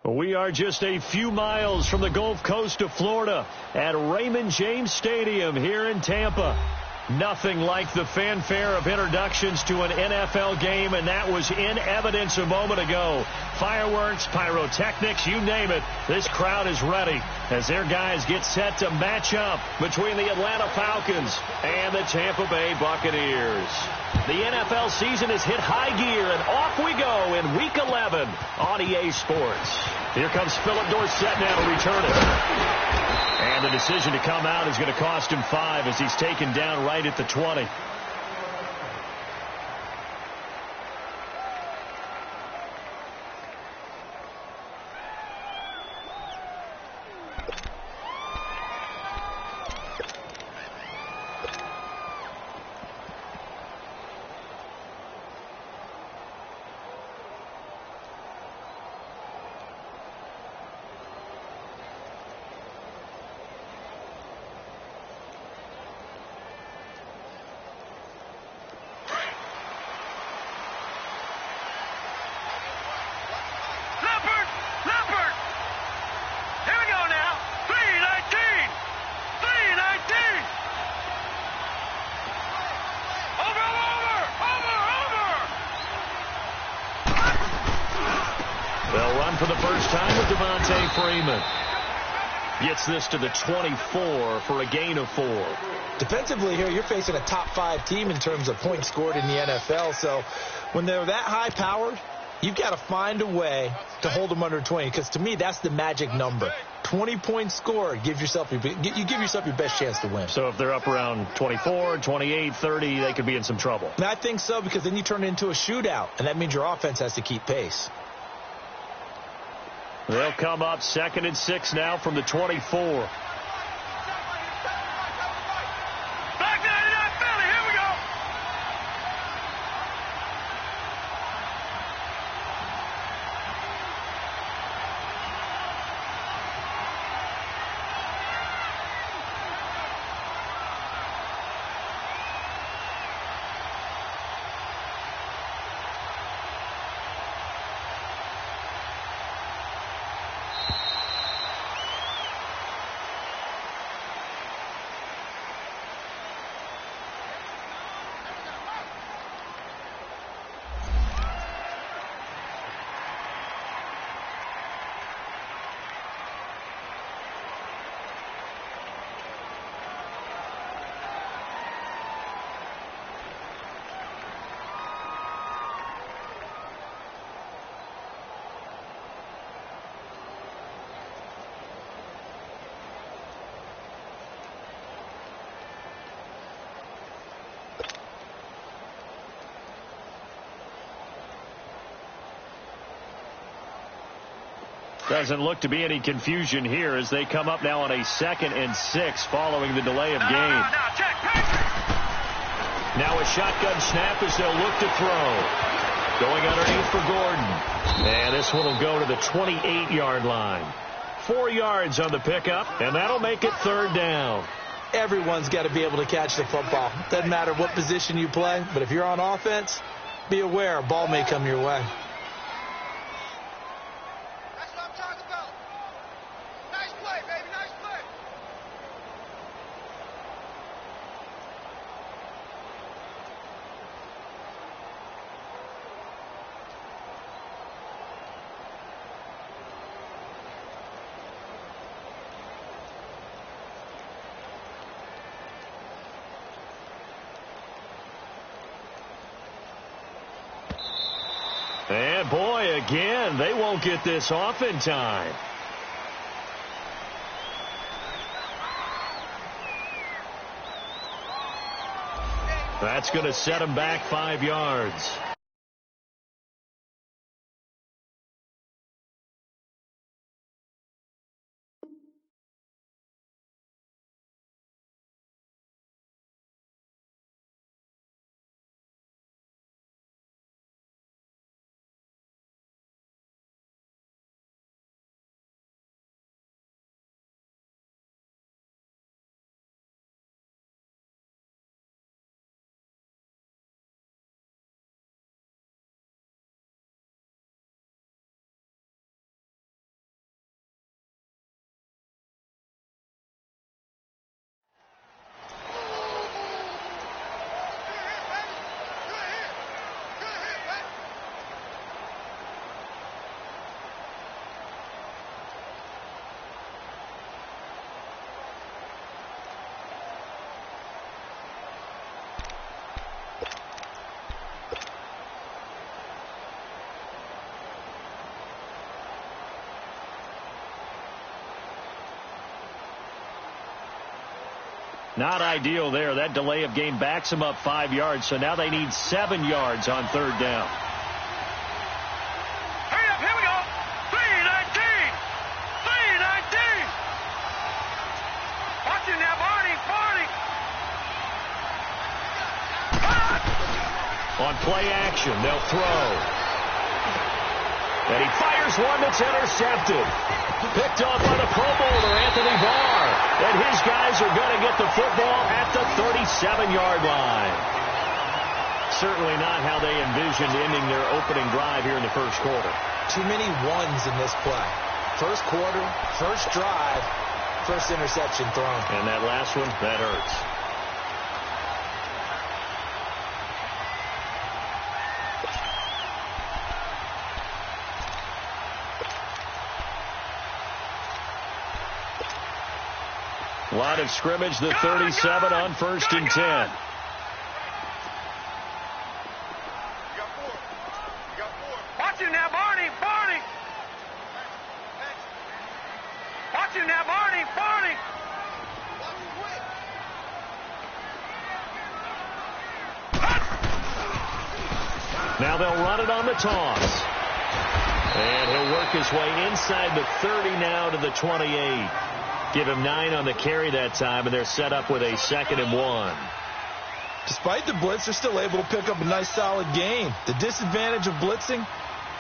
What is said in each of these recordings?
We are just a few miles from the Gulf Coast of Florida at Raymond James Stadium here in Tampa. Nothing like the fanfare of introductions to an NFL game, and that was in evidence a moment ago. Fireworks, pyrotechnics, you name it. This crowd is ready as their guys get set to match up between the Atlanta Falcons and the Tampa Bay Buccaneers. The NFL season has hit high gear, and off we go in Week 11 on EA Sports. Here comes Philip Dorsett now to return it. And the decision to come out is going to cost him 5 as he's taken down right at the 20. For the first time with Devontae Freeman. Gets this to the 24 for a gain of 4. Defensively here, you're facing a top 5 team in terms of points scored in the NFL. So when they're that high powered, you've got to find a way to hold them under 20. Because to me, that's the magic number. 20 points scored, you give yourself your best chance to win. So if they're up around 24, 28, 30, they could be in some trouble. And I think so, because then you turn it into a shootout, and that means your offense has to keep pace. They'll come up 2nd and 6 now from the 24. Doesn't look to be any confusion here as they come up now on a 2nd and 6 following the delay of game. Now a shotgun snap as they'll look to throw. Going underneath for Gordon. And this one will go to the 28-yard line. 4 yards on the pickup, and that'll make it 3rd down. Everyone's got to be able to catch the football. Doesn't matter what position you play, but if you're on offense, be aware a ball may come your way. And boy, again, they won't get this off in time. That's going to set him back 5 yards. Not ideal there. That delay of game backs them up 5 yards, so now they need 7 yards on 3rd down. Hurry up, here we go. 3-19. 3-19. Watch it now, Barney. On play action, they'll throw. And he fires one that's intercepted. Picked off by the Pro Bowler, Anthony Barr. And his guys are going to get the football at the 37-yard line. Certainly not how they envisioned ending their opening drive here in the first quarter. Too many ones in this play. First quarter, first drive, first interception thrown. And that last one, that hurts. Line of scrimmage, the 37 on 1st and 10. Watch him now, Barney. Watch him now, Barney. Now they'll run it on the toss. And he'll work his way inside the 30 now to the 28. Give him 9 on the carry that time, and they're set up with a 2nd and 1. Despite the blitz, they're still able to pick up a nice, solid gain. The disadvantage of blitzing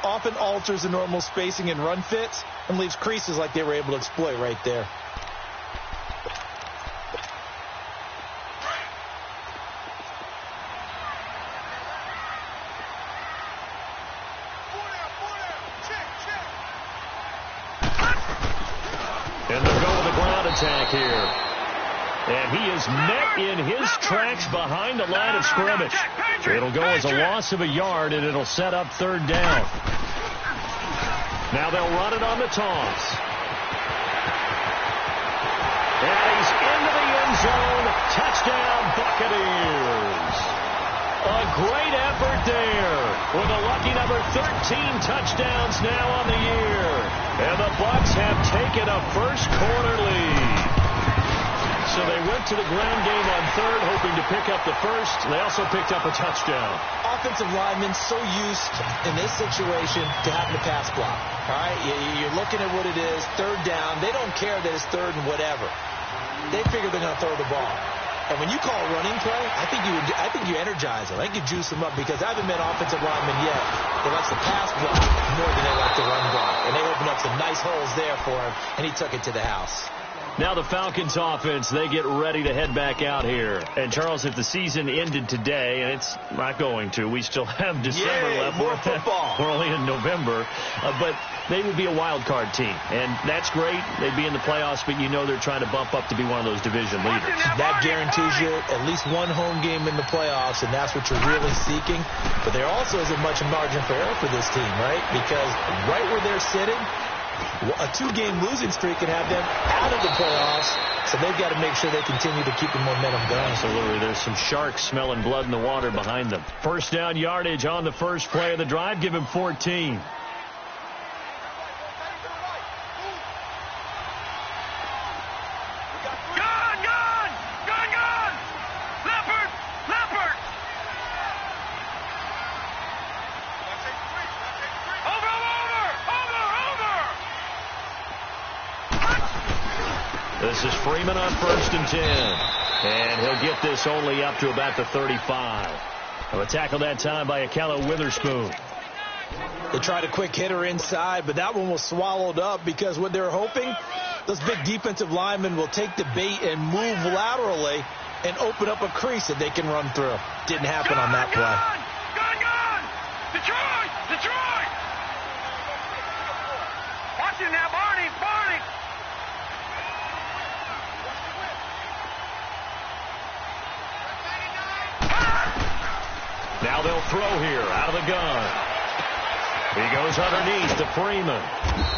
often alters the normal spacing and run fits and leaves creases like they were able to exploit right there. And they'll go with the ground attack here. And he is met in his tracks behind the line of scrimmage. It'll go as a loss of a yard, and it'll set up 3rd down. Now they'll run it on the toss. And he's into the end zone. Touchdown, Buccaneers. A great effort there with a lucky number 13 touchdowns now on the year. And the Bucs have taken a first quarter lead. So they went to the ground game on 3rd, hoping to pick up the first. They also picked up a touchdown. Offensive linemen so used in this situation to having to pass block. All right, you're looking at what it is, 3rd down. They don't care that it's 3rd and whatever. They figure they're going to throw the ball. And when you call a running play, I think you energize them. I think you juice them up, because I haven't met offensive linemen yet that likes to pass block more than they like to run block. And they opened up some nice holes there for him, and he took it to the house. Now the Falcons offense, they get ready to head back out here. And, Charles, if the season ended today, and it's not going to, we still have December left. More football. We're only in November. But they would be a wild card team. And that's great. They'd be in the playoffs, but you know they're trying to bump up to be one of those division leaders. That guarantees you at least one home game in the playoffs, and that's what you're really seeking. But there also isn't much margin for error for this team, right? Because right where they're sitting, a 2-game losing streak can have them out of the playoffs, so they've got to make sure they continue to keep the momentum going. Absolutely. There's some sharks smelling blood in the water behind them. First down yardage on the first play of the drive. Give him 14. This is Freeman on 1st and 10. And he'll get this only up to about the 35. A tackle that time by Akello Witherspoon. They tried a quick hitter inside, but that one was swallowed up because what they're hoping, those big defensive linemen will take the bait and move laterally and open up a crease that they can run through. Didn't happen on that play. Gone! Detroit! Detroit! Watch him now, Barney! Barney! Now they'll throw here out of the gun. He goes underneath to Freeman.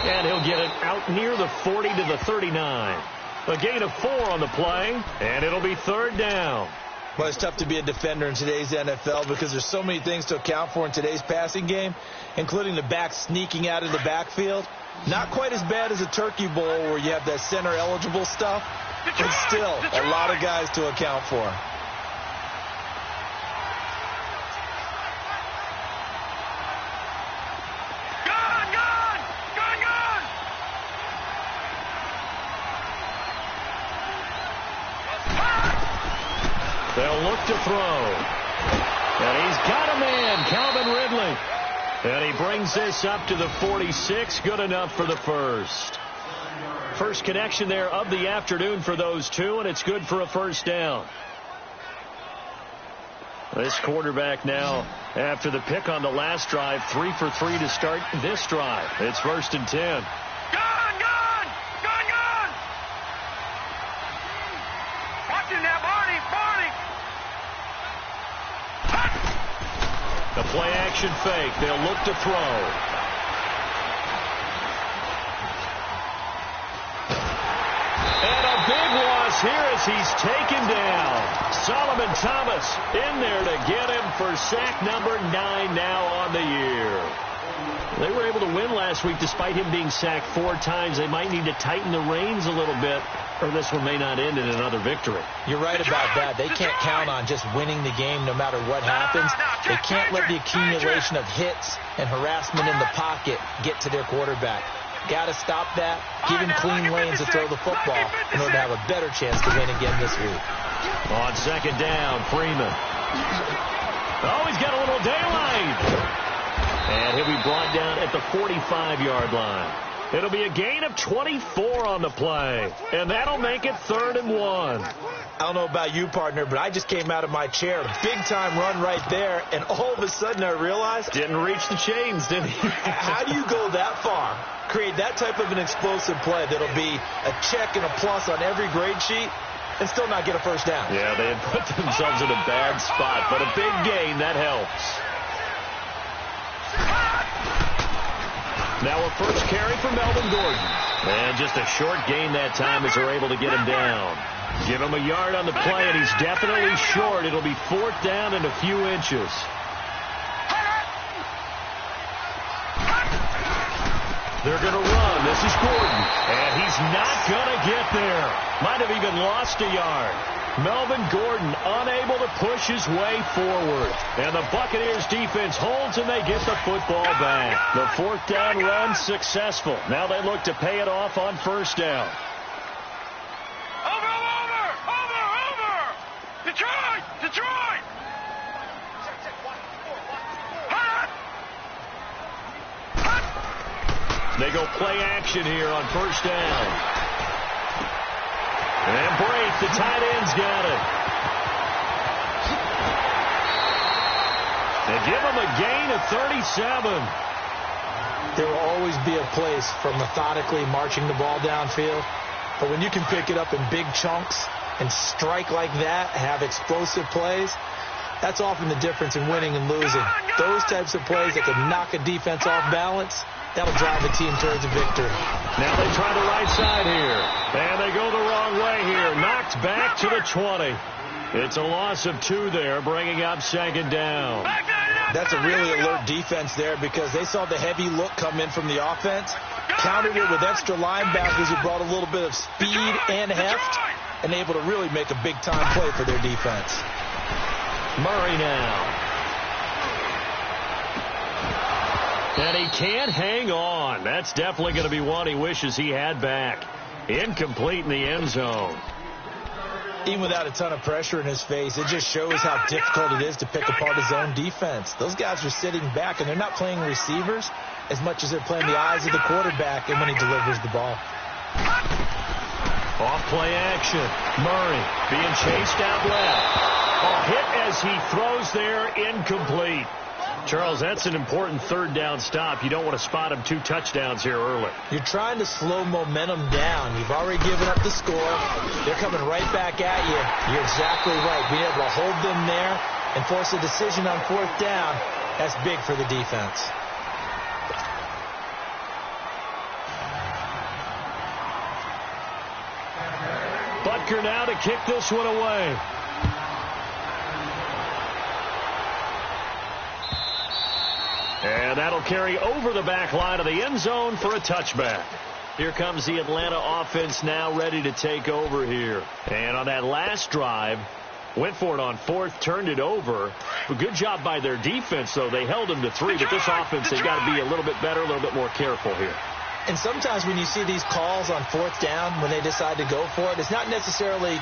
And he'll get it out near the 40 to the 39. A gain of 4 on the play, and it'll be 3rd down. Well, it's tough to be a defender in today's NFL because there's so many things to account for in today's passing game, including the back sneaking out of the backfield. Not quite as bad as a Turkey Bowl where you have that center-eligible stuff, but still a lot of guys to account for. They'll look to throw. And he's got a man, Calvin Ridley. And he brings this up to the 46. Good enough for the first. First connection there of the afternoon for those two, and it's good for a 1st down. This quarterback now, after the pick on the last drive, 3 for 3 to start this drive. It's 1st and 10. Gone! Watch him now, Barney! Barney! The play-action fake. They'll look to throw. And a big loss here as he's taken down. Solomon Thomas in there to get him for sack number 9 now on the year. They were able to win last week despite him being sacked 4 times. They might need to tighten the reins a little bit, or this one may not end in another victory. You're right about that. They can't count on just winning the game no matter what happens. They can't let the accumulation of hits and harassment in the pocket get to their quarterback. Got to stop that. Give him clean lanes to throw the football in order to have a better chance to win again this week. On 2nd down, Freeman. Oh, he's got a little daylight. And he'll be brought down at the 45-yard line. It'll be a gain of 24 on the play. And that'll make it 3rd and 1. I don't know about you, partner, but I just came out of my chair. Big-time run right there, and all of a sudden I realized... Didn't reach the chains, did he? How do you go that far? Create that type of an explosive play that'll be a check and a plus on every grade sheet and still not get a 1st down. Yeah, they had put themselves in a bad spot, but a big gain, that helps. Now a first carry for Melvin Gordon. And just a short gain that time as they're able to get him down. Give him a yard on the play, and he's definitely short. It'll be 4th down and a few inches. They're going to run. This is Gordon. And he's not going to get there. Might have even lost a yard. Melvin Gordon unable to push his way forward. And the Buccaneers defense holds and they get the football back. The 4th down run successful. Now they look to pay it off on 1st down. Over! Detroit! Detroit! They go play action here on 1st down. And Brate, the tight end's got it. They give him a gain of 37. There will always be a place for methodically marching the ball downfield. But when you can pick it up in big chunks and strike like that, have explosive plays, that's often the difference in winning and losing. Those types of plays that can knock a defense off balance, that'll drive the team towards a victory. Now they try the right side here. And they go the wrong way here. Knocked back to the 20. It's a loss of 2 there, bringing up 2nd down. That's a really alert defense there because they saw the heavy look come in from the offense, countered it with extra linebackers who brought a little bit of speed and heft, and able to really make a big-time play for their defense. Murray now. And he can't hang on. That's definitely going to be one he wishes he had back. Incomplete in the end zone. Even without a ton of pressure in his face, it just shows how difficult it is to pick apart his own defense. Those guys are sitting back, and they're not playing receivers as much as they're playing the eyes of the quarterback and when he delivers the ball. Off play action. Murray being chased out left. A hit as he throws there, incomplete. Charles, that's an important third down stop. You don't want to spot him 2 touchdowns here early. You're trying to slow momentum down. You've already given up the score. They're coming right back at you. You're exactly right. Being able to hold them there and force a decision on 4th down, that's big for the defense. Butker now to kick this one away. And that'll carry over the back line of the end zone for a touchback. Here comes the Atlanta offense now ready to take over here. And on that last drive, went for it on 4th, turned it over. A good job by their defense, though. They held them to 3, but this offense, they've got to be a little bit better, a little bit more careful here. And sometimes when you see these calls on 4th down, when they decide to go for it, it's not necessarily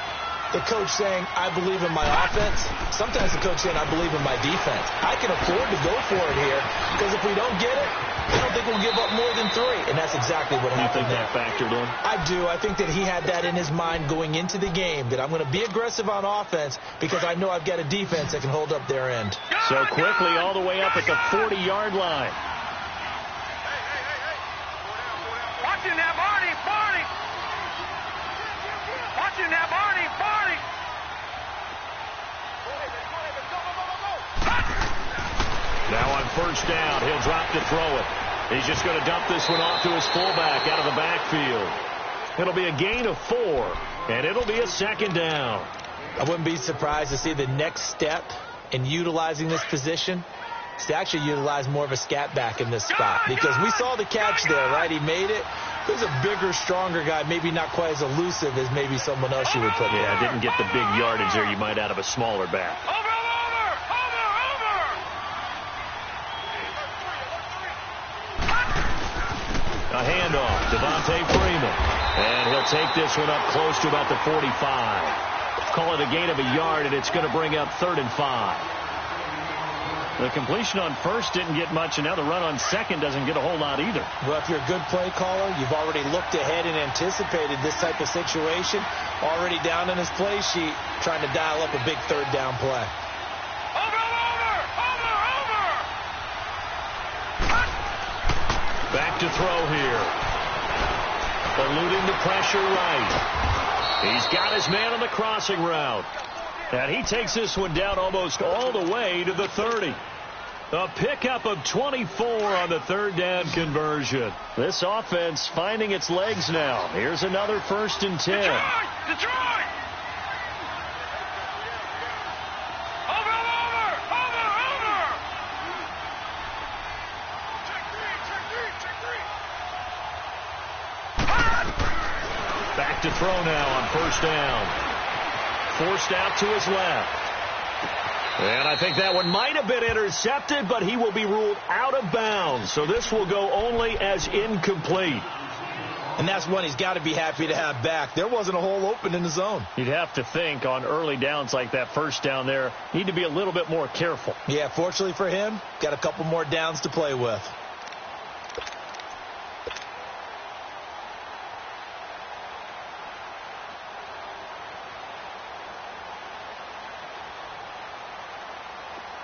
the coach saying, I believe in my offense. Sometimes the coach saying, I believe in my defense. I can afford to go for it here because if we don't get it, I don't think we'll give up more than 3. And that's exactly what happened. You think that factored in? I do. I think that he had that in his mind going into the game, that I'm going to be aggressive on offense because I know I've got a defense that can hold up their end. So quickly all the way up at the 40-yard line. Watching that, Barney. Watching that, Barney. Now on 1st down, he'll drop to throw it. He's just going to dump this one off to his fullback out of the backfield. It'll be a gain of 4, and it'll be a 2nd down. I wouldn't be surprised to see the next step in utilizing this position is to actually utilize more of a scat back in this spot, because we saw the catch there, right? He made it. There's a bigger, stronger guy, maybe not quite as elusive as maybe someone else you would put there. Yeah, didn't get the big yardage there you might out of a smaller back. Over. A handoff, Devontae Freeman. And he'll take this one up close to about the 45. Call it a gain of a yard, and it's going to bring up 3rd and 5. The completion on 1st didn't get much, and now the run on 2nd doesn't get a whole lot either. Well, if you're a good play caller, you've already looked ahead and anticipated this type of situation. Already down in his play sheet, trying to dial up a big 3rd down play. Back to throw here. Eluding the pressure right. He's got his man on the crossing route. And he takes this one down almost all the way to the 30. A pickup of 24 on the 3rd down conversion. This offense finding its legs now. Here's another 1st and 10. Detroit! Over! Back to throw now on 1st down. Forced out to his left. And I think that one might have been intercepted, but he will be ruled out of bounds. So this will go only as incomplete. And that's one he's got to be happy to have back. There wasn't a hole open in the zone. You'd have to think on early downs like that 1st down there, need to be a little bit more careful. Yeah, fortunately for him, got a couple more downs to play with.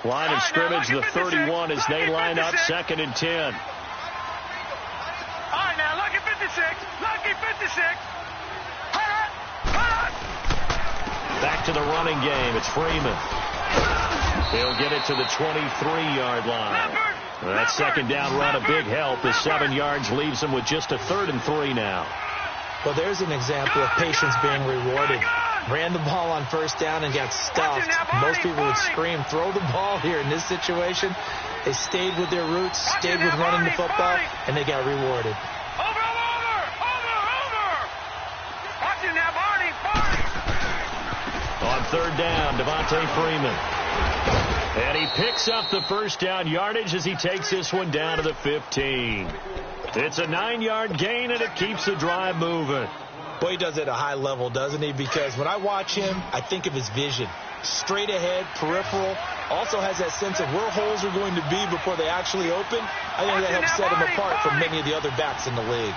Line of scrimmage, the 31 as they line up 2nd and 10. All right, now, lucky 56. Lucky 56. Back to the running game. It's Freeman. He'll get it to the 23-yard line. That 2nd down run a big help. The 7 yards leaves him with just a 3rd and 3 now. Well, there's an example of patience being rewarded. Ran the ball on 1st down and got stuffed. Most people would scream, throw the ball here in this situation. They stayed with their roots, stayed with running the football, and they got rewarded. Over. Watching that, Barney. On 3rd down, Devontae Freeman. And he picks up the 1st down yardage as he takes this one down to the 15. It's a 9-yard gain, and it keeps the drive moving. Well, he does it at a high level, doesn't he? Because when I watch him, I think of his vision. Straight ahead, peripheral. Also has that sense of where holes are going to be before they actually open. I think that helps set him apart from many of the other backs in the league.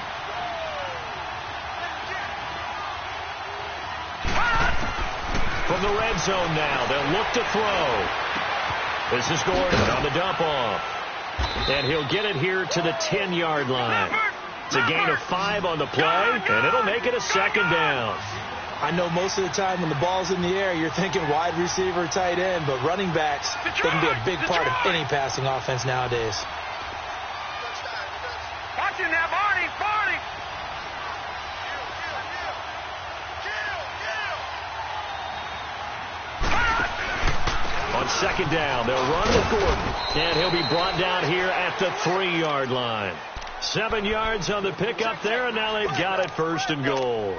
From the red zone now, they'll look to throw. This is Gordon on the dump off. And he'll get it here to the 10-yard line. It's a gain of 5 on the play, and it'll make it a second down. I know most of the time when the ball's in the air, you're thinking wide receiver, tight end, but running backs, they can be a big part of any passing offense nowadays. Watching that, Barney, Barney. On second down, they'll run with Gordon, and he'll be brought down here at the 3-yard line. 7 yards on the pickup there, and now they've got it first and goal.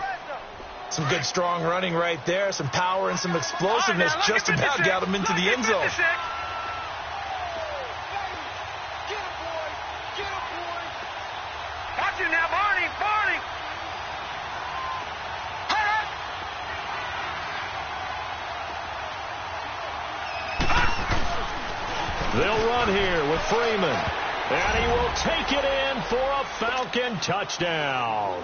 Some good, strong running right there. Some power and some explosiveness just about got him into the end zone. Watching now, Barney, Barney. They'll run here with Freeman. And he will take it in for a Falcon touchdown.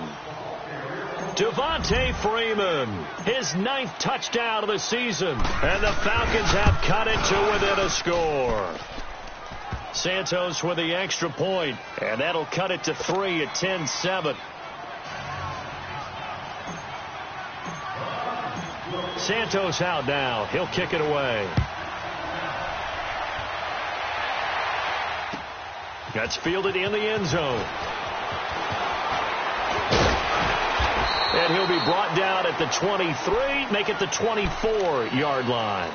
Devontae Freeman, his 9th touchdown of the season. And the Falcons have cut it to within a score. Santos with the extra point, and that'll cut it to 3 at 10-7. Santos out now. He'll kick it away. That's fielded in the end zone. And he'll be brought down at the 23, make it the 24-yard line.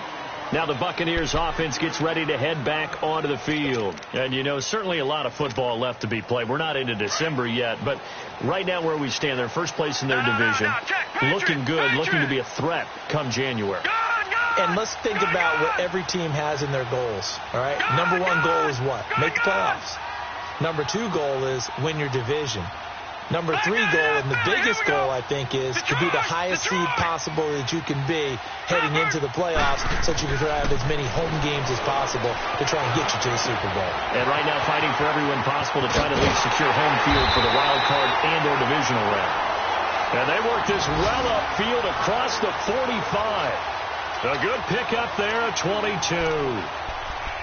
Now the Buccaneers offense gets ready to head back onto the field. And, you know, certainly a lot of football left to be played. We're not into December yet, but right now where we stand, they're first place in their division. Looking good, looking to be a threat come January. And let's think about what every team has in their goals, all right? Number 1 goal is what? Make the playoffs. Number 2 goal is win your division. Number 3 goal, and the biggest goal, I think, is to be the highest seed possible that you can be heading into the playoffs so that you can have as many home games as possible to try and get you to the Super Bowl. And right now fighting for every win possible to try to at least secure home field for the wild card and or divisional round. And they work this well upfield across the 45. A good pickup there at 22.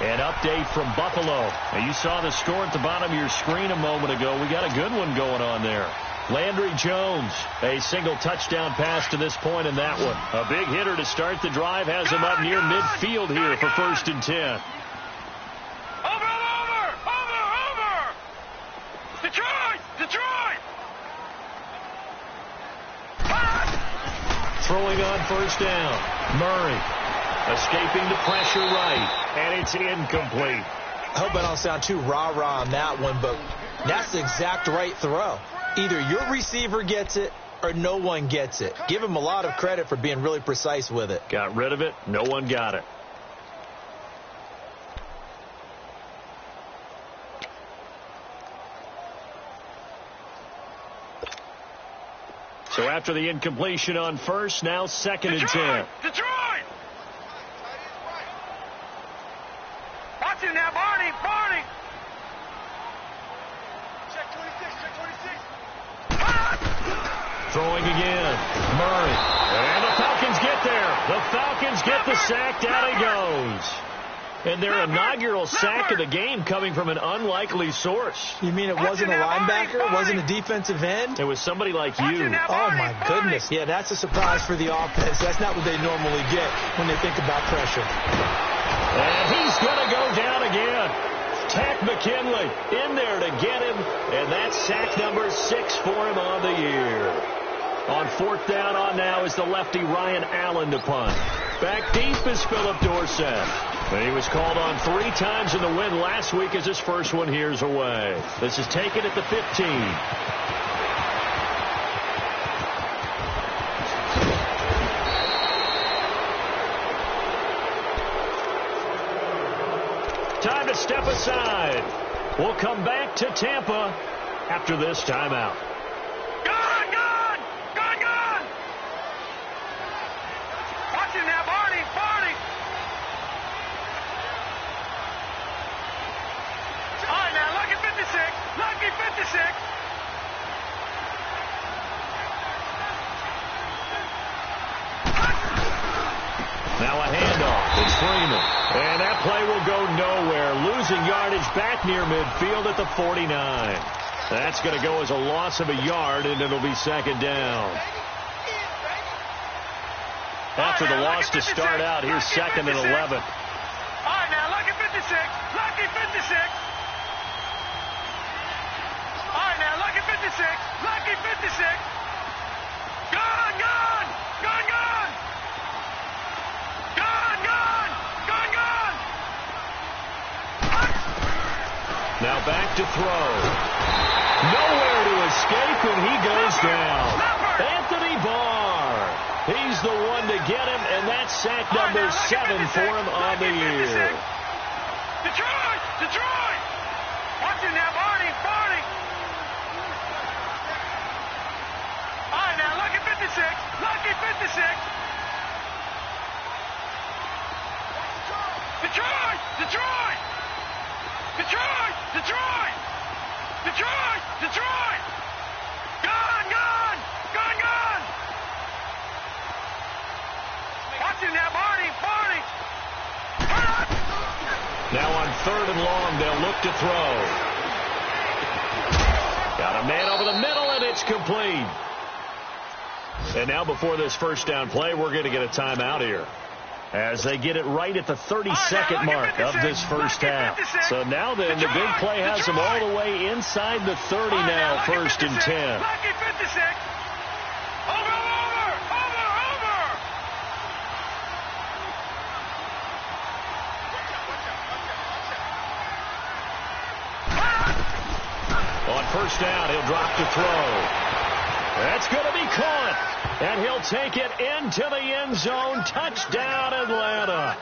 An update from Buffalo. Now, you saw the score at the bottom of your screen a moment ago. We got a good one going on there. Landry Jones, a single touchdown pass to this point in that one. A big hitter to start the drive, has him up near midfield here for 1st and 10. Over! Detroit! Throwing on 1st down. Murray. Escaping the pressure right, and it's incomplete. I hope I don't sound too rah-rah on that one, but that's the exact right throw. Either your receiver gets it or no one gets it. Give him a lot of credit for being really precise with it. Got rid of it. No one got it. So after the incompletion on 1st, now 2nd and 10. Detroit! Watching now, Barney! Check 26. Throwing again. Murray. And the Falcons get there. The Falcons get the sack. Down he goes. And their inaugural sack of the game coming from an unlikely source. You mean it wasn't a linebacker? It wasn't a defensive end? It was somebody like you. Oh, my goodness. Yeah, that's a surprise for the offense. That's not what they normally get when they think about pressure. And he's going to go down again. Tack McKinley in there to get him. And that's sack number 6 for him on the year. On 4th down on now is the lefty Ryan Allen to punt. Back deep is Philip Dorsett. And he was called on 3 times in the win last week as his first one here's away. This is taken at the 15. Time to step aside. We'll come back to Tampa after this timeout. Gone! Freeman. And that play will go nowhere, losing yardage back near midfield at the 49. That's going to go as a loss of a yard, and it'll be second down. After the loss to start out, here's second and 11. All right, now, lucky 56. Lucky 56. All right, now, lucky 56. Lucky 56. Gone, gone. Gone, gone. Gone, gone. Gone, gone. Now back to throw. Nowhere to escape, and he goes down. Anthony Barr. He's the one to get him, and that's sack number 7 for him on the year. Detroit! Detroit! Watching now, Barney! Barney! All right, now, lucky 56. Lucky 56. Detroit! Detroit! Detroit! Detroit! Detroit! Detroit! Gone! Gone! Gone! Gone! Watching now, Barney! Barney! Now on 3rd and long, they'll look to throw. Got a man over the middle, and it's complete. And now before this first down play, we're going to get a timeout here, as they get it right at the 30-second mark of this first half. So now then, the big play has them all the way inside the 30 now, 1st and 10. Lucky 56. Over, over, over, over. On first down, he'll drop to throw. That's going to be caught, and he'll take it into the end zone. Touchdown, Atlanta.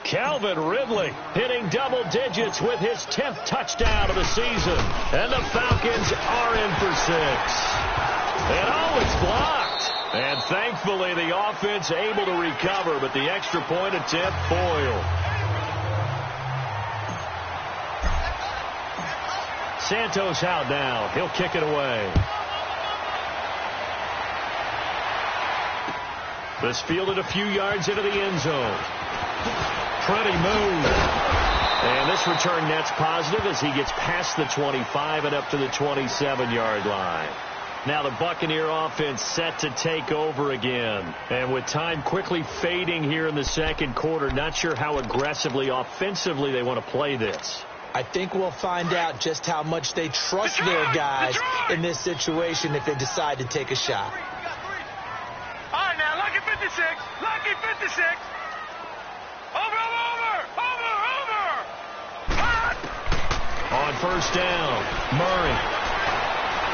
Calvin Ridley hitting double digits with his 10th touchdown of the season, and the Falcons are in for 6. And it's blocked. And thankfully, the offense able to recover, but the extra point attempt foiled. Santos out now. He'll kick it away. This fielded a few yards into the end zone. Pretty move. And this return net's positive as he gets past the 25 and up to the 27-yard line. Now the Buccaneer offense set to take over again. And with time quickly fading here in the second quarter, not sure how aggressively, offensively they want to play this. I think we'll find out just how much they trust their guys in this situation if they decide to take a shot. All right, now, lucky 56. Lucky 56. Over, over, over, over. On first down, Murray.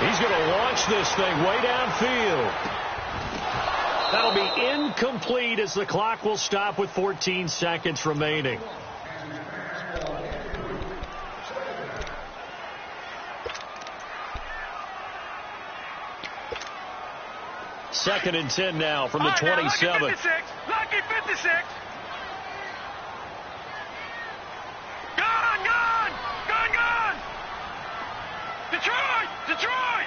He's going to launch this thing way downfield. That'll be incomplete as the clock will stop with 14 seconds remaining. Second and 10 now from the 27. Lucky 56. Lucky 56. Gone, gone, gone, gone. Detroit, Detroit.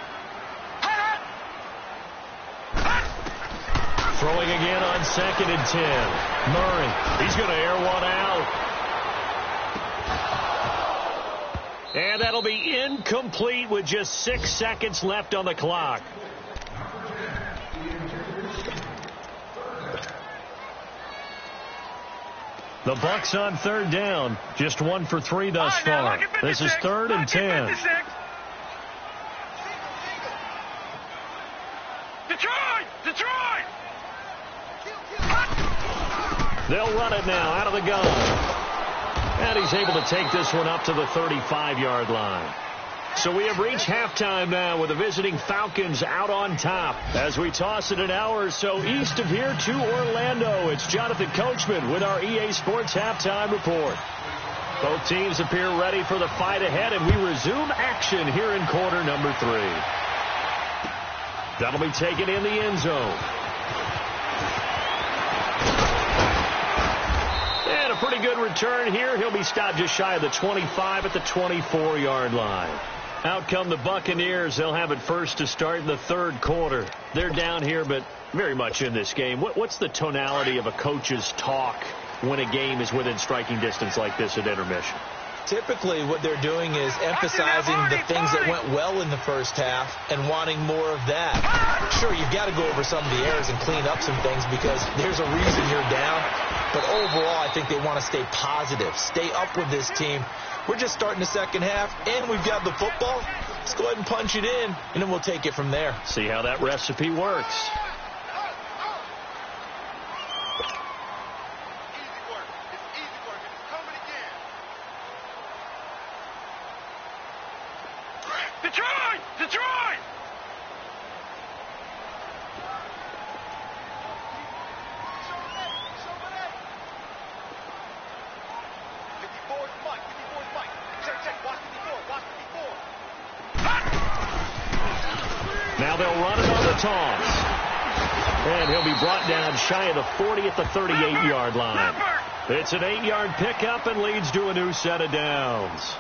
Throwing again on second and 10. Murray, he's going to air one out. And that'll be incomplete with just 6 seconds left on the clock. The Bucs on third down. Just 1 for 3 thus far. This is 3rd and 10. Detroit! Detroit! They'll run it now out of the gun. And he's able to take this one up to the 35-yard line. So we have reached halftime now with the visiting Falcons out on top. As we toss it an hour or so east of here to Orlando, it's Jonathan Coachman with our EA Sports Halftime Report. Both teams appear ready for the fight ahead, and we resume action here in quarter number 3. That'll be taken in the end zone. And a pretty good return here. He'll be stopped just shy of the 25 at the 24-yard line. Out come the Buccaneers. They'll have it first to start in the third quarter. They're down here, but very much in this game. What's the tonality of a coach's talk when a game is within striking distance like this at intermission? Typically, what they're doing is emphasizing the things that went well in the first half and wanting more of that. Sure, you've got to go over some of the errors and clean up some things because there's a reason you're down. But overall, I think they want to stay positive, stay up with this team. We're just starting the second half, and we've got the football. Let's go ahead and punch it in, and then we'll take it from there. See how that recipe works. Detroit! Detroit! Now they'll run it on the toss. And he'll be brought down shy of the 40 at the 38-yard line. It's an 8-yard pickup and leads to a new set of downs.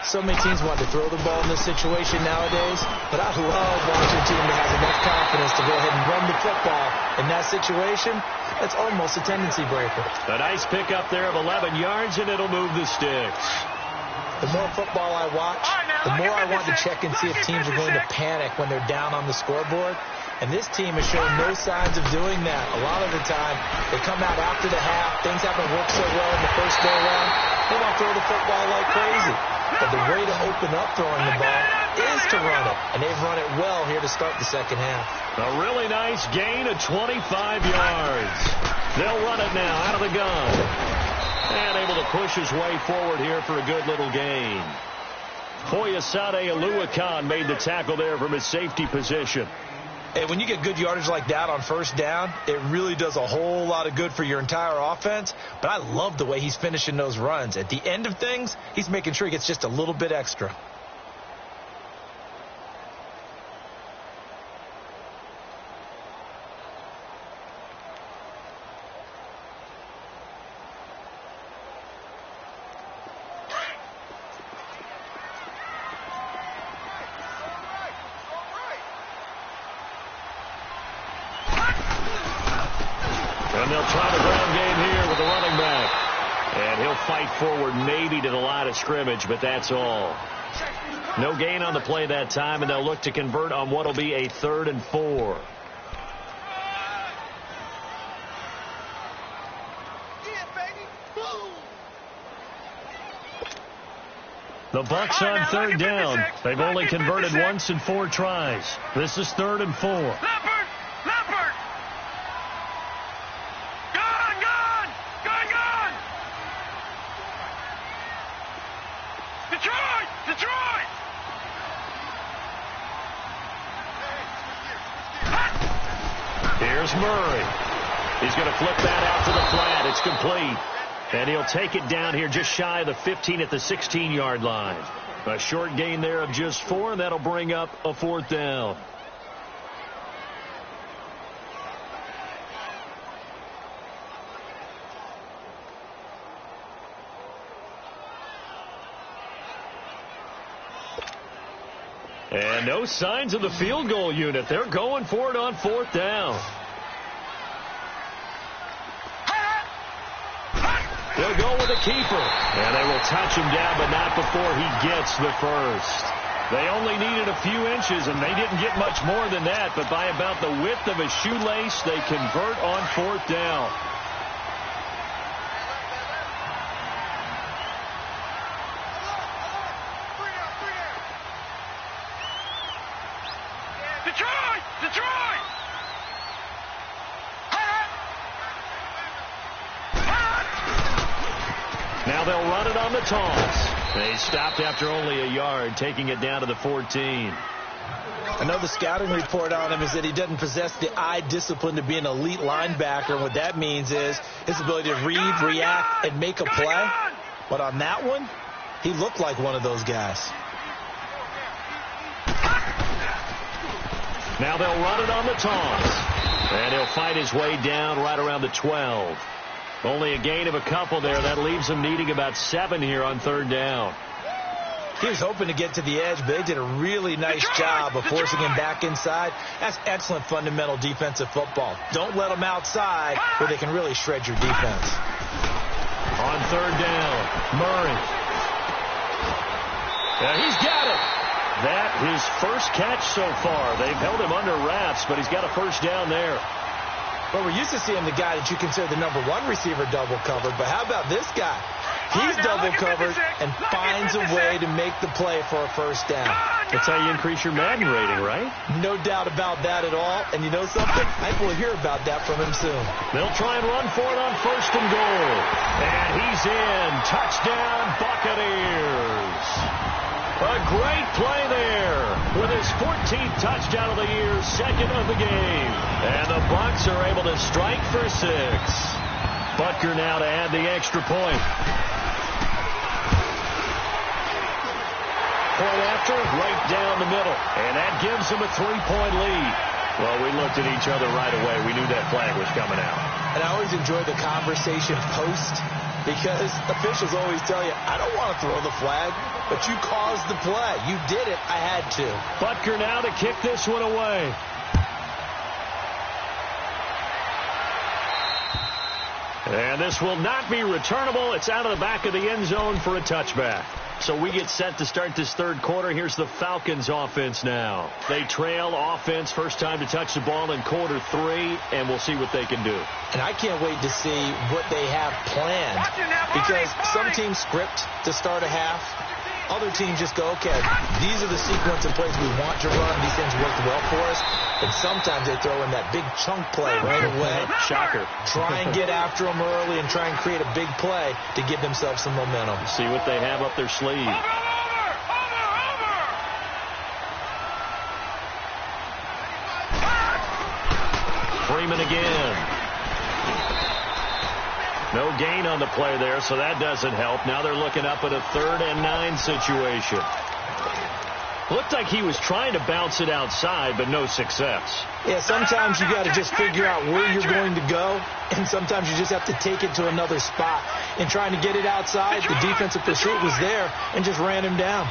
So many teams want to throw the ball in this situation nowadays, but I love watching a team that has enough confidence to go ahead and run the football. In that situation, that's almost a tendency breaker. A nice pickup there of 11 yards, and it'll move the sticks. The more football I watch, the more I want to check and see if teams are going to panic when they're down on the scoreboard. And this team has shown no signs of doing that. A lot of the time, they come out after the half. Things haven't worked so well in the first go-around. They want to throw the football like crazy. But the way to open up throwing the ball is to run it. And they've run it well here to start the second half. A really nice gain of 25 yards. They'll run it now out of the gun. And able to push his way forward here for a good little gain. Foyesade Oluwakan made the tackle there from his safety position. And when you get good yardage like that on first down, it really does a whole lot of good for your entire offense. But I love the way he's finishing those runs. At the end of things, he's making sure he gets just a little bit extra. And they'll try the ground game here with the running back. And he'll fight forward maybe to the line of scrimmage, but that's all. No gain on the play that time, and they'll look to convert on what will be a 3rd and 4. The Bucs on 3rd down. They've only converted once in 4 tries. This is 3rd and 4. Leopard! Leopard! Gone! Gone! Gone! Gone! Detroit! Detroit! Here's Murray. He's going to flip that out to the flat. It's complete. And he'll take it down here just shy of the 15 at the 16-yard line. A short gain there of just 4, and that'll bring up a 4th down. And no signs of the field goal unit. They're going for it on 4th down. They'll go with a keeper. And they will touch him down, but not before he gets the first. They only needed a few inches, and they didn't get much more than that. But by about the width of a shoelace, they convert on 4th down. Detroit! Detroit! Now they'll run it on the toss. They stopped after only a yard, taking it down to the 14. Another scouting report on him is that he doesn't possess the eye discipline to be an elite linebacker. And what that means is his ability to read, react, and make a play. But on that one, he looked like one of those guys. Now they'll run it on the toss. And he'll fight his way down right around the 12. Only a gain of a couple there. That leaves him needing about 7 here on 3rd down. He was hoping to get to the edge, but they did a really nice job of forcing him back inside. That's excellent fundamental defensive football. Don't let them outside where they can really shred your defense. On third down, Murray. Yeah, he's got it. That his first catch so far. They've held him under wraps, but he's got a first down there. Well, we're used to seeing the guy that you consider the number one receiver double covered, but how about this guy? He's double covered and finds a way to make the play for a first down. That's how you increase your Madden rating, right? No doubt about that at all. And you know something? I think we'll hear about that from him soon. They'll try and run for it on first and goal. And he's in. Touchdown, Buccaneers. A great play there with his 14th touchdown of the year, second of the game. And the Bucs are able to strike for 6. Butker now to add the extra point. Point after, right down the middle. And that gives them a 3-point lead. Well, we looked at each other right away. We knew that flag was coming out. And I always enjoy the conversation post because officials always tell you, I don't want to throw the flag, but you caused the play. You did it. I had to. Butker now to kick this one away. And this will not be returnable. It's out of the back of the end zone for a touchback. So we get set to start this third quarter. Here's the Falcons offense now. They trail offense, first time to touch the ball in quarter 3, and we'll see what they can do. And I can't wait to see what they have planned because some teams script to start a half. Other teams just go, okay, these are the sequence of plays we want to run. These things worked well for us. And sometimes they throw in that big chunk play right away. Shocker. Try and get after them early and try and create a big play to give themselves some momentum. See what they have up their sleeve. Freeman again. No gain on the play there, so that doesn't help. Now they're looking up at a 3rd and 9 situation. Looked like he was trying to bounce it outside, but no success. Yeah, sometimes you got to just figure out where you're going to go, and sometimes you just have to take it to another spot. And trying to get it outside, the defensive pursuit was there and just ran him down.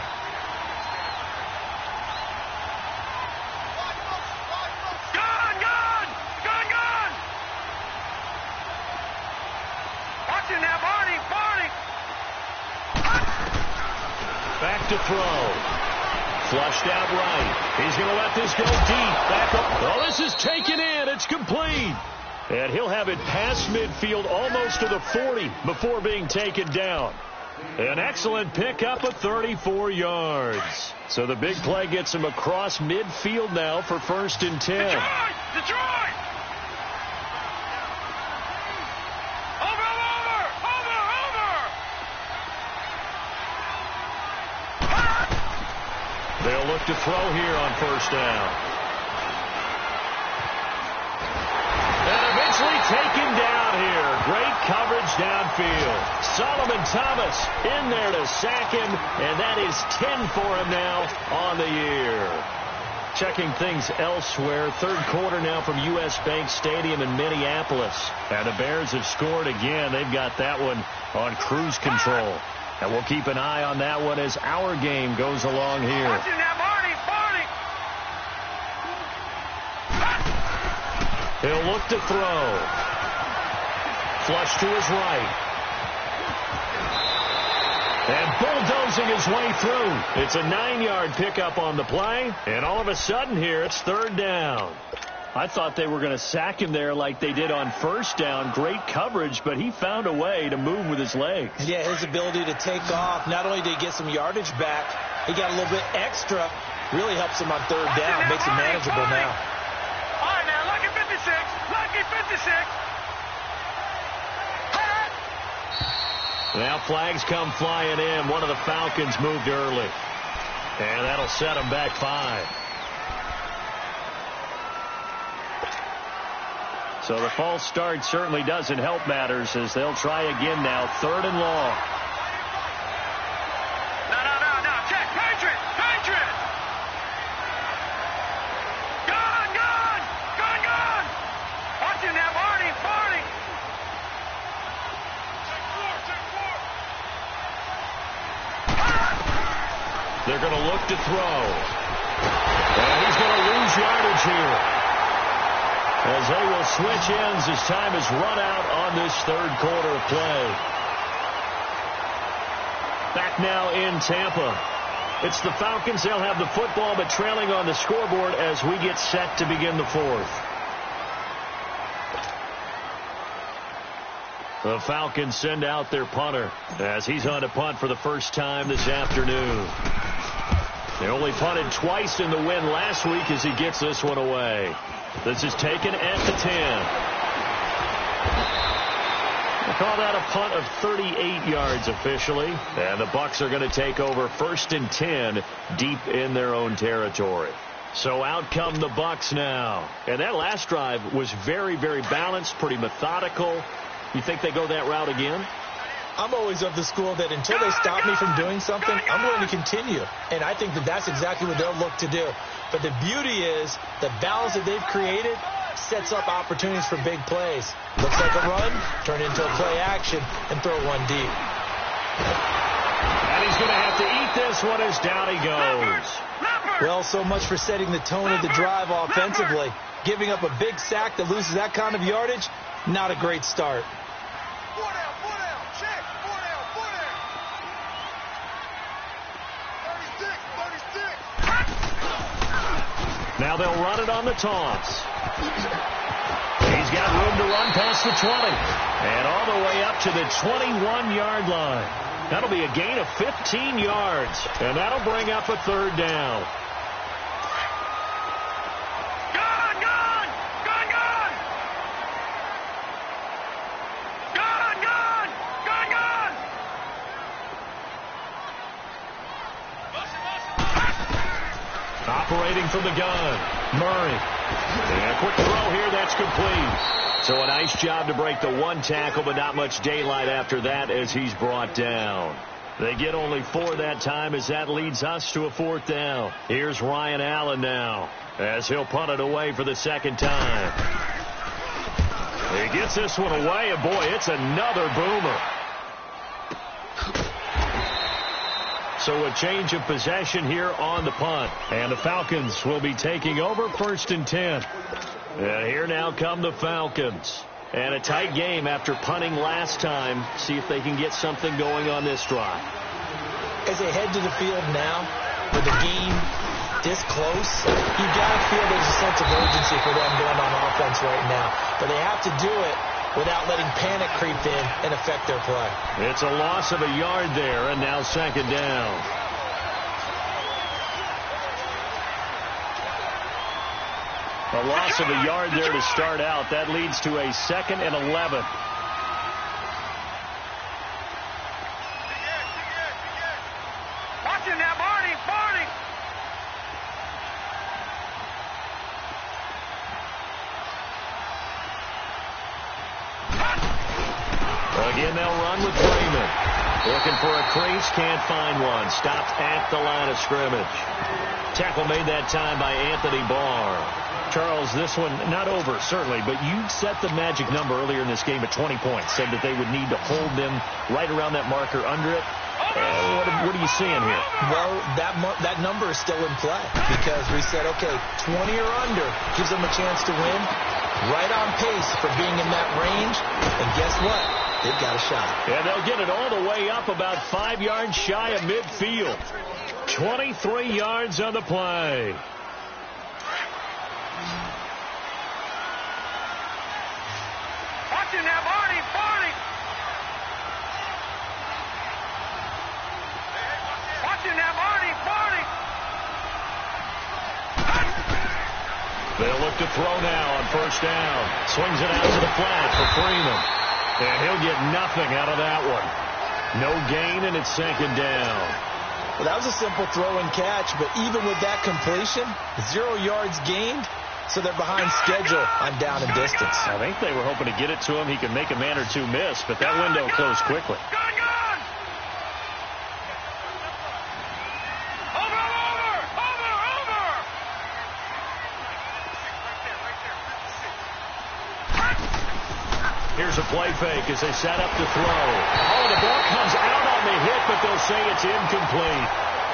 Back to throw. Flushed out right. He's going to let this go deep. Back up. Oh, this is taken in. It's complete. And he'll have it past midfield almost to the 40 before being taken down. An excellent pickup of 34 yards. So the big play gets him across midfield now for 1st and 10. Detroit! They'll look to throw here on 1st down. And eventually taken down here. Great coverage downfield. Solomon Thomas in there to sack him, and that is 10 for him now on the year. Checking things elsewhere. Third quarter now from U.S. Bank Stadium in Minneapolis. And the Bears have scored again. They've got that one on cruise control. And we'll keep an eye on that one as our game goes along here. He'll look to throw. Flush to his right. And bulldozing his way through. It's a 9-yard pickup on the play. And all of a sudden here, it's 3rd down. I thought they were going to sack him there like they did on 1st down. Great coverage, but he found a way to move with his legs. Yeah, his ability to take off. Not only did he get some yardage back, he got a little bit extra. Really helps him on 3rd down. Makes it manageable now. All right, now, lucky 56. Lucky 56. Now flags come flying in. One of the Falcons moved early. And that'll set them back 5. So the false start certainly doesn't help matters as they'll try again now. 3rd and long. No. Check. Patriot. Gun. Watch him now, Barney. They're going to look to throw. And he's going to lose yardage here, as they will switch ends as time is run out on this third quarter play. Back now in Tampa. It's the Falcons. They'll have the football, but trailing on the scoreboard as we get set to begin the fourth. The Falcons send out their punter as he's on to punt for the first time this afternoon. They only punted twice in the win last week as he gets this one away. This is taken at the 10. They call that a punt of 38 yards officially. And the Bucs are going to take over 1st and 10 deep in their own territory. So out come the Bucs now. And that last drive was very, very balanced, pretty methodical. You think they go that route again? I'm always of the school that until they stop me from doing something, I'm going to continue. And I think that that's exactly what they'll look to do. But the beauty is the balance that they've created sets up opportunities for big plays. Looks like a run, turn into a play action, and throw one deep. And he's going to have to eat this one as down he goes. Well, so much for setting the tone of the drive offensively. Giving up a big sack that loses that kind of yardage, not a great start. Now they'll run it on the toss. He's got room to run past the 20. And all the way up to the 21-yard line. That'll be a gain of 15 yards. And that'll bring up a 3rd down. Operating from the gun, Murray. And a quick throw here, that's complete. So a nice job to break the one tackle, but not much daylight after that as he's brought down. They get only 4 that time as that leads us to a 4th down. Here's Ryan Allen now as he'll punt it away for the 2nd time. He gets this one away, and boy, it's another boomer. So a change of possession here on the punt. And the Falcons will be taking over 1st and 10. And here now come the Falcons. And a tight game after punting last time. See if they can get something going on this drive. As they head to the field now, with the game this close, you've got to feel there's a sense of urgency for them going on offense right now. But they have to do it without letting panic creep in and affect their play. It's a loss of a yard there, and now 2nd down. A loss of a yard there to start out. That leads to a 2nd and 11. Watch him now, Barney, Barney. Again, they'll run with Freeman. Looking for a crease, can't find one. Stopped at the line of scrimmage. Tackle made that time by Anthony Barr. Charles, this one not over, certainly, but you set the magic number earlier in this game at 20 points. Said that they would need to hold them right around that marker under it. What are you seeing here? Well, that number is still in play because we said, okay, 20 or under gives them a chance to win. Right on pace for being in that range. And guess what? They've got a shot. And they'll get it all the way up about 5 yards shy of midfield. 23 yards on the play. Watch him now, Barney, Barney. Watch him now, Barney, Barney. They'll look to throw now on 1st down. Swings it out to the flat for Freeman. And he'll get nothing out of that one. No gain, and it's 2nd down. Well, that was a simple throw and catch, but even with that completion, 0 yards gained, so they're behind schedule on down and distance. I think they were hoping to get it to him. He could make a man or two miss, but that window closed quickly. Here's a play fake as they set up to throw. Oh, the ball comes out on the hit, but they'll say it's incomplete.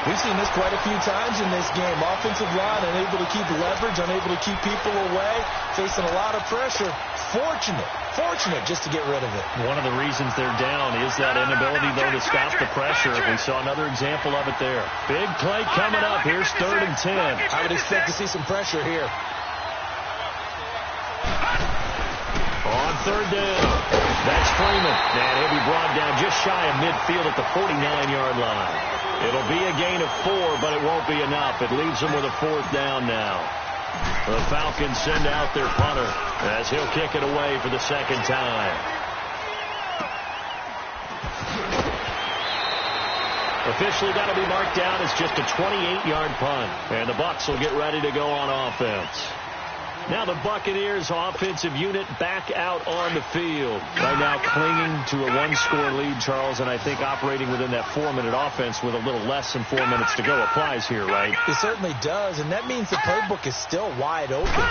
We've seen this quite a few times in this game. Offensive line unable to keep leverage, unable to keep people away, facing a lot of pressure. Fortunate unfortunate just to get rid of it. One of the reasons they're down is that inability, though, to stop the pressure. We saw another example of it there. Big play coming up. Here's 3rd and 10. I would expect to see some pressure here. On 3rd down, that's Freeman. And he'll be brought down just shy of midfield at the 49-yard line. It'll be a gain of 4, but it won't be enough. It leaves them with a 4th down now. The Falcons send out their punter as he'll kick it away for the 2nd time. Officially got to be marked down as just a 28-yard punt. And the Bucs will get ready to go on offense. Now the Buccaneers offensive unit back out on the field. Right now clinging to a 1-score lead, Charles, and I think operating within that 4-minute offense with a little less than 4 minutes to go applies here, right? It certainly does, and that means the playbook is still wide open.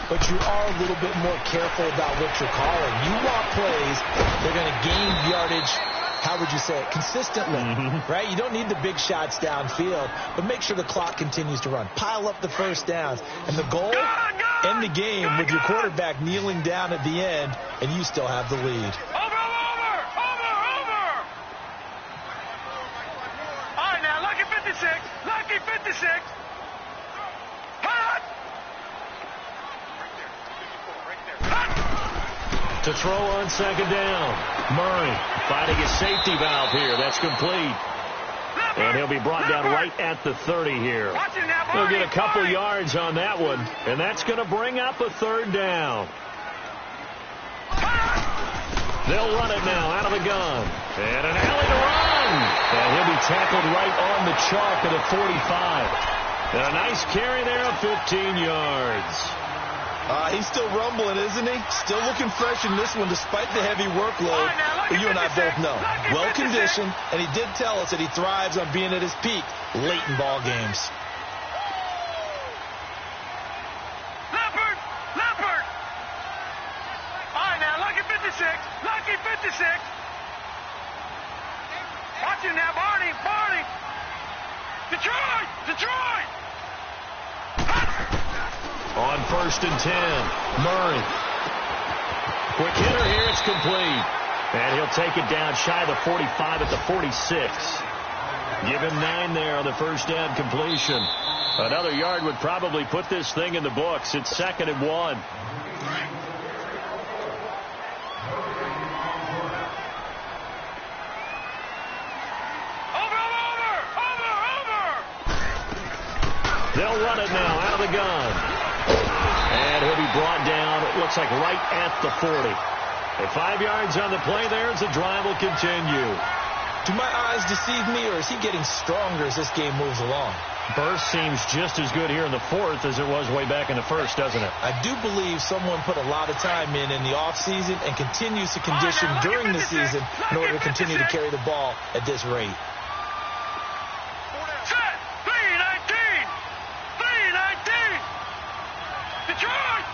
But you are a little bit more careful about what you're calling. You want plays, they're going to gain yardage, how would you say it, consistently, right? You don't need the big shots downfield, but make sure the clock continues to run. Pile up the first downs. And the goal, end the game with your quarterback kneeling down at the end, and you still have the lead. Over! All right, now, lucky 56. Lucky 56. Hut! To throw on 2nd down. Murray finding his safety valve here. That's complete. And he'll be brought down right at the 30 here. He'll get a couple yards on that one, and that's going to bring up a 3rd down. They'll run it now out of the gun. And an alley to run. And he'll be tackled right on the chalk at the 45. And a nice carry there of 15 yards. He's still rumbling, isn't he? Still looking fresh in this one despite the heavy workload. But you and I both know, well-conditioned, and he did tell us that he thrives on being at his peak late in ball games. Leopard! All right, now, lucky 56. Lucky 56. Watch him now, Barney! Detroit! On 1st and 10, Murray. Quick hitter here, it's complete. And he'll take it down shy of the 45 at the 46. Give him 9 there on the first down completion. Another yard would probably put this thing in the books. It's 2nd and 1. Over! They'll run it now out of the gun. And he'll be brought down, it looks like right at the 40. And 5 yards on the play there as the drive will continue. Do my eyes deceive me, or is he getting stronger as this game moves along? Burst seems just as good here in the 4th as it was way back in the 1st, doesn't it? I do believe someone put a lot of time in the offseason and continues to condition during the season in order to continue to carry the ball at this rate. Set! 319! Detroit!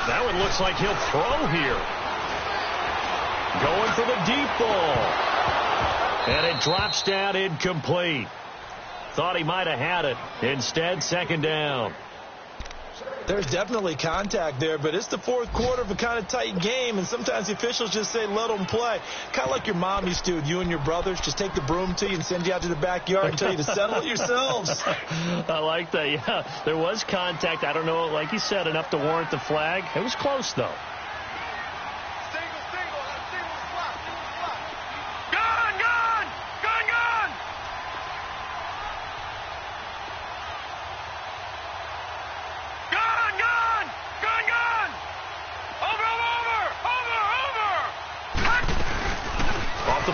That one looks like he'll throw here. Going for the deep ball. And it drops down incomplete. Thought he might have had it. Instead, 2nd down. There's definitely contact there, but it's the 4th quarter of a kind of tight game, and sometimes the officials just say, let them play. Kind of like your mom used to with you and your brothers. Just take the broom to you and send you out to the backyard and tell you to settle it yourselves. I like that, yeah. There was contact. I don't know, like you said, enough to warrant the flag. It was close, though.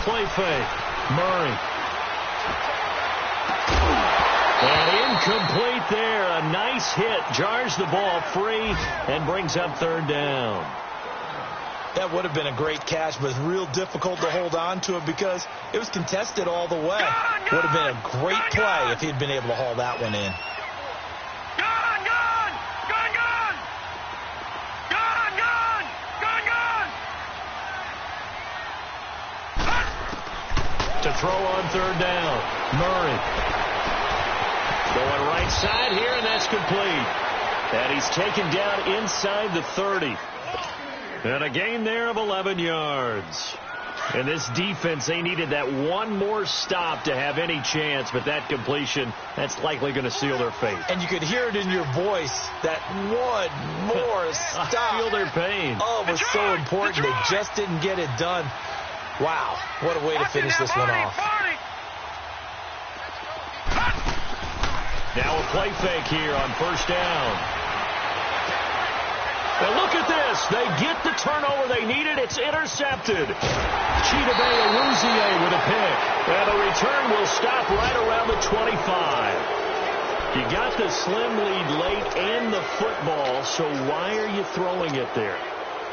Play fake. Murray. And incomplete there. A nice hit. Jars the ball free and brings up 3rd down. That would have been a great catch, but it's real difficult to hold on to it because it was contested all the way. Would have been a great play if he'd been able to haul that one in. To throw on 3rd down. Murray. Going right side here, and that's complete. And he's taken down inside the 30. And a gain there of 11 yards. And this defense, they needed that one more stop to have any chance, but that completion, that's likely going to seal their fate. And you could hear it in your voice, that one more stop. I feel their pain. Oh, it was so important. They just didn't get it done. Wow, what a way to finish this one off. Now a play fake here on first down. Now look at this. They get the turnover they needed. It's intercepted. Chidobe Awuzie with a pick. And the return will stop right around the 25. You got the slim lead late and the football, so why are you throwing it there?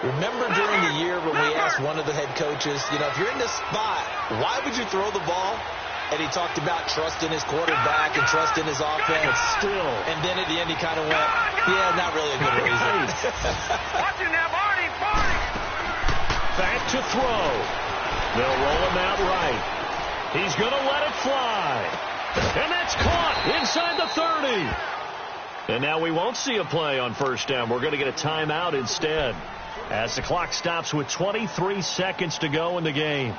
Remember during the year when we asked one of the head coaches, you know, if you're in this spot, why would you throw the ball? And he talked about trust in his quarterback and trust in his offense. But still. And then at the end he kind of went, yeah, not really a good reason. Watching now, Barney. Back to throw. They'll roll him out right. He's going to let it fly. And that's caught inside the 30. And now we won't see a play on first down. We're going to get a timeout instead, as the clock stops with 23 seconds to go in the game.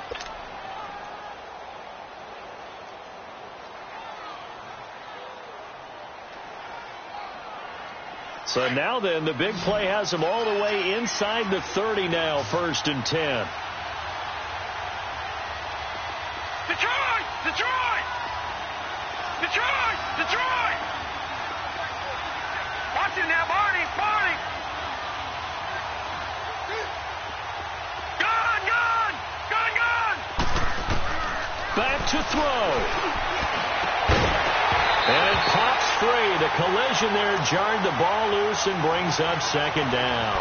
So now then, the big play has him all the way inside the 30 now, 1st and 10. Detroit! Watch it now, Barney! Gun! Back to throw. And it pops free. The collision there jarred the ball loose and brings up second down.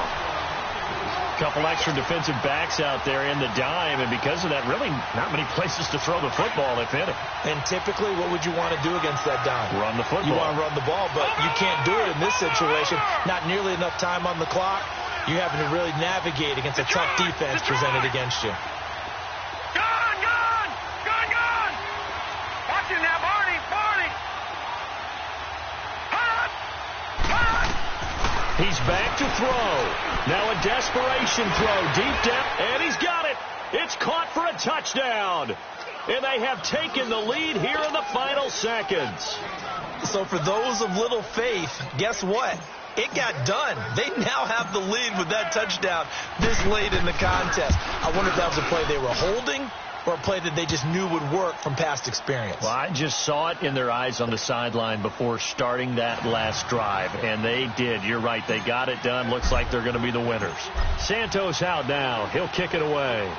A couple extra defensive backs out there in the dime, and because of that, really not many places to throw the football, if any. And typically, what would you want to do against that dime? Run the football. You want to run the ball, but you can't do it in this situation. Not nearly enough time on the clock. You having to really navigate against a tough defense presented against you. Gun! Watch it now, Barney! He's back to throw. Now a desperation throw deep down, and he's got it. It's caught for a touchdown. And they have taken the lead here in the final seconds. So for those of little faith, guess what? It got done. They now have the lead with that touchdown this late in the contest. I wonder if that was a play they were holding or a play that they just knew would work from past experience. Well, I just saw it in their eyes on the sideline before starting that last drive, and they did. You're right. They got it done. Looks like they're going to be the winners. Santos out now. He'll kick it away.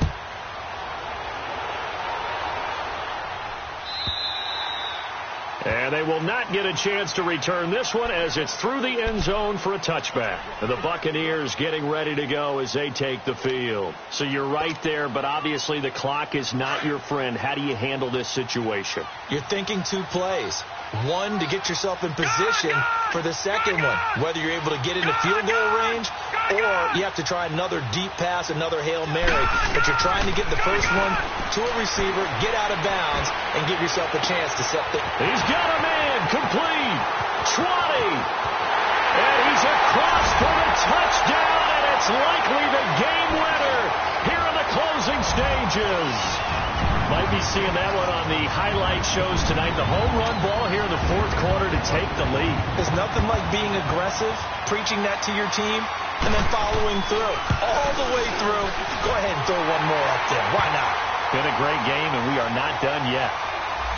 And they will not get a chance to return this one as it's through the end zone for a touchback. The Buccaneers getting ready to go as they take the field. So you're right there, but obviously the clock is not your friend. How do you handle this situation? You're thinking two plays. One, to get yourself in position for the second one, whether you're able to get into field goal range or you have to try another deep pass, another Hail Mary. But you're trying to get the first one to a receiver, get out of bounds, and give yourself a chance to set the... He's got a man, complete, 20. And he's across for the touchdown, and it's likely the game winner here in the closing stages. Might be seeing that one on the highlight shows tonight. The home run ball here in the fourth quarter to take the lead. There's nothing like being aggressive, preaching that to your team, and then following through. All the way through. Go ahead and throw one more up there. Why not? Been a great game, and we are not done yet.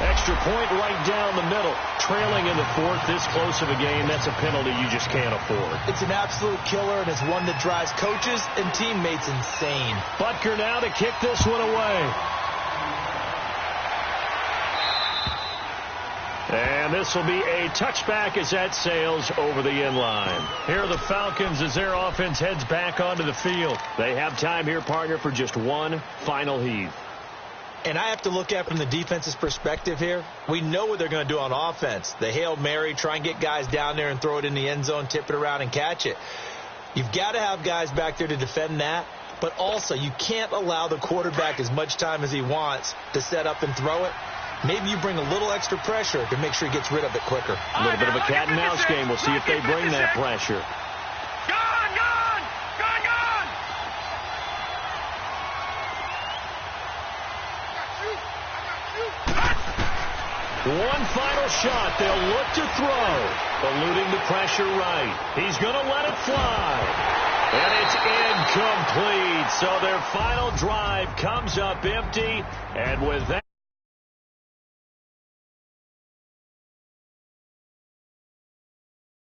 Extra point right down the middle. Trailing in the fourth, this close of a game, that's a penalty you just can't afford. It's an absolute killer, and it's one that drives coaches and teammates insane. Butker now to kick this one away. And this will be a touchback as that sails over the end line. Here are the Falcons as their offense heads back onto the field. They have time here, partner, for just one final heave. And I have to look at it from the defense's perspective here. We know what they're going to do on offense. The Hail Mary, try and get guys down there and throw it in the end zone, tip it around and catch it. You've got to have guys back there to defend that. But also, you can't allow the quarterback as much time as he wants to set up and throw it. maybe you bring a little extra pressure to make sure he gets rid of it quicker. A little bit of a cat and mouse game. We'll see if they bring that pressure. Gone, gone, gone, gone. One final shot. They'll look to throw. Eluding the pressure right. He's going to let it fly. And it's incomplete. So their final drive comes up empty. And with that...